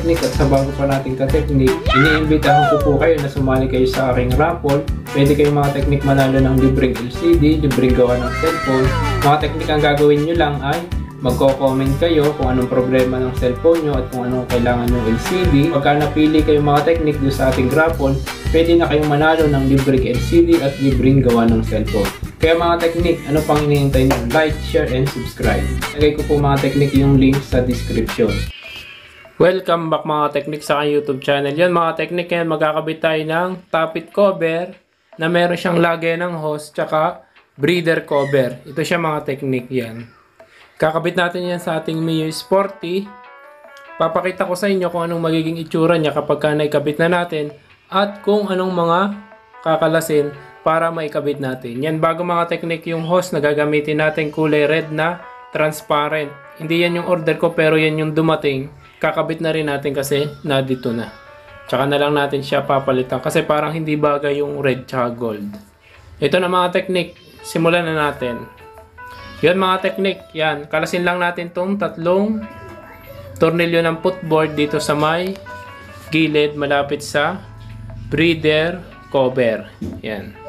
ka-technique at sa bago pa nating ka-technique, iniimbitahan ko po kayo na sumali kayo sa aking raffle. Pwede kayong mga technique manalo ng libreng LCD, libreng gawa ng cellphone. Mga technique ang gagawin nyo lang ay magko-comment kayo kung anong problema ng cellphone nyo at kung anong kailangan ng LCD. Pagka napili kayong mga technique doon sa ating raffle, pwede na kayong manalo ng libreng LCD at libreng gawa ng cellphone. Kaya mga technique, ano pang hinihintay nyo? Like, share, and subscribe. Lagay ko po mga technique yung link sa description. Welcome back mga technique sa aking YouTube channel. Yan mga technique, yan magkakabit tayo ng top-it cover na meron siyang lagay ng hose tsaka breather cover. Ito siya mga technique yan. Kakabit natin yan sa ating Mio Sporty. Papakita ko sa inyo kung anong magiging itsura niya kapag naikabit na natin at kung anong mga kakalasin para maikabit natin. Yan, bago mga technique, yung hose na gagamitin natin kulay red na transparent. Hindi yan yung order ko pero yan yung dumating. Kakabit na rin natin kasi na dito na. Tsaka na lang natin siya papalitan kasi parang hindi bagay yung red tsaka gold. Ito na mga technique, simulan na natin. Yan mga technique, yan. Kalasin lang natin tong tatlong tornilyo ng footboard dito sa may gilid malapit sa breather cover. Yan.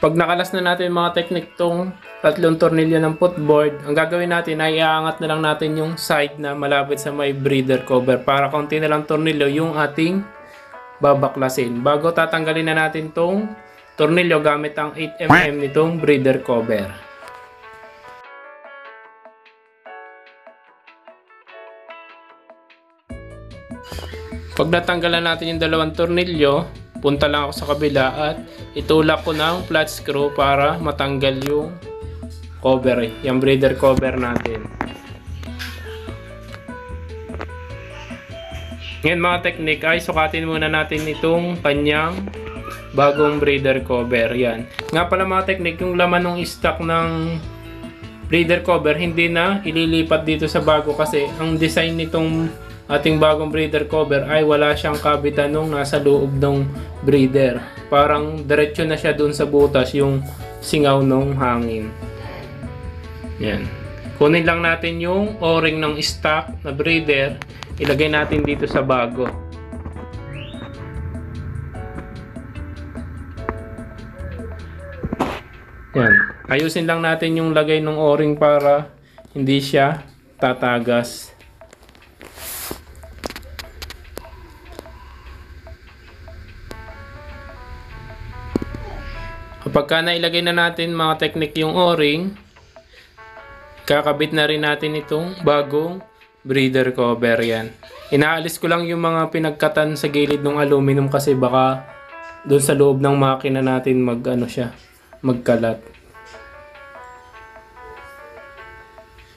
Pag nakalas na natin mga technique tong tatlong tornilyo ng footboard, ang gagawin natin ay iaangat na lang natin yung side na malapit sa may breather cover para kaunti na lang tornilyo yung ating babaklasin. Bago tatanggalin na natin tong tornilyo gamit ang 8mm nitong breather cover. Pag natanggalan natin yung dalawang tornilyo, punta lang ako sa kabila at itulak ko ng flat screw para matanggal yung cover, yung breather cover natin. Ngayon mga technique ay sukatin muna natin itong kanyang bagong breather cover. Yan. Nga pala mga technique, yung laman ng stock ng breather cover hindi na ililipat dito sa bago kasi ang design nitong ating bagong breather cover ay wala siyang kabitan nung nasa loob ng breather. Parang diretso na siya dun sa butas yung singaw ng hangin. Yan. Kunin lang natin yung o-ring ng stock na breather, ilagay natin dito sa bago. Yan. Ayusin lang natin yung lagay ng o-ring para hindi siya tatagas. Kapag nailagay na natin mga technique yung o-ring, kakabit na rin natin itong bagong breather cover. Yan. Inaalis ko lang yung mga pinagkatan sa gilid ng aluminum kasi baka doon sa loob ng makina natin magkalat.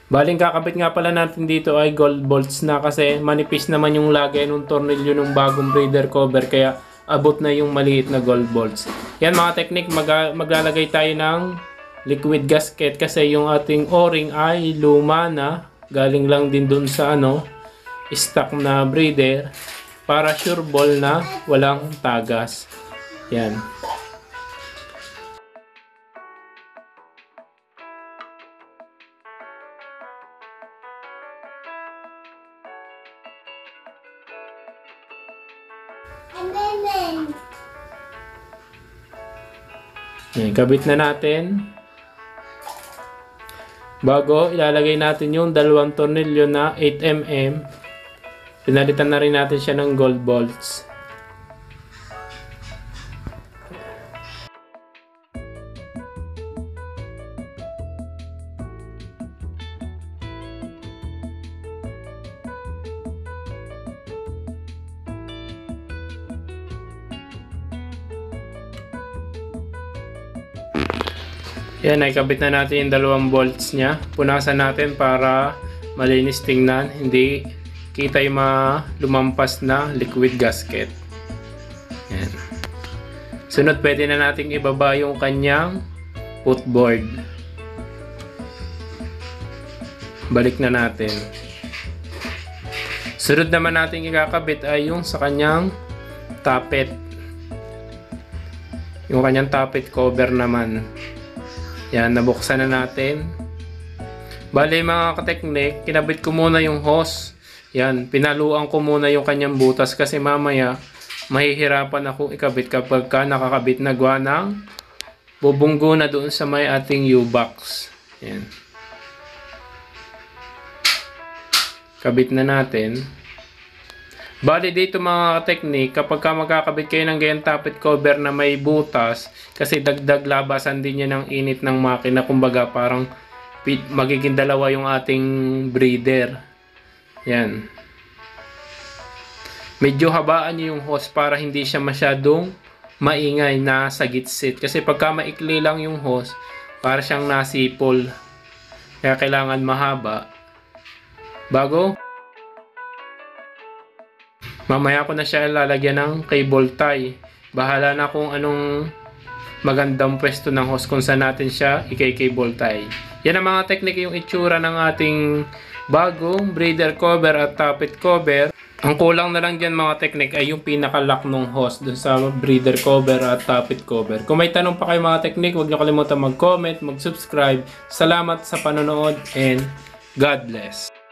Baling kakabit nga pala natin dito ay gold bolts na kasi manipis naman yung lagay ng tornilyo ng bagong breather cover kaya abot na yung maliit na gold bolts. Yan mga technique, maglalagay tayo ng liquid gasket kasi yung ating o-ring ay luma na, galing lang din dun sa stock na breather para sure ball na walang tagas. Yan. Yan, kabit na natin. Bago ilalagay natin yung dalawang tornilyo na 8mm, pinalitan na rin natin siya ng gold bolts. Yan, nakikabit na natin yung dalawang bolts niya. Punasan natin para malinis tingnan. Hindi kita yung lumampas na liquid gasket. Yan. Sunod, pwede na nating ibaba yung kanyang footboard. Balik na natin. Sunod naman natin ikakabit ay yung sa kanyang tappet. Yung kanyang tappet cover naman. Yan, nabuksan na natin. Bale mga kateknik, kinabit ko muna yung hose. Yan, pinaluan ko muna yung kanyang butas kasi mamaya mahihirapan ako ikabit kapag ka nakakabit na gawa ng bubunggo na doon sa may ating U-box. Yan. Kabit na natin. Bali dito mga teknik, kapag ka magkakabit kayo ng ganyan tappet cover na may butas, kasi dagdag labasan din yan ng init ng makina, kumbaga parang magiging dalawa yung ating breather. Yan. Medyo habaan nyo yung hose para hindi siya masyadong maingay na sa gitsit. Kasi pagka maikli lang yung hose, para siyang nasipol. Kaya kailangan mahaba. Bago mamaya ko na siya lalagyan ng cable tie. Bahala na kung anong magandang pwesto ng hose kung saan natin siya i-cable tie. Yan ang mga teknik, yung itsura ng ating bagong breather cover at tappet cover. Ang kulang na lang dyan mga teknik ay yung pinaka-lock ng hose dun sa breather cover at tappet cover. Kung may tanong pa kayo mga teknik, huwag nyo kalimutan mag-comment, mag-subscribe. Salamat sa panonood and God bless.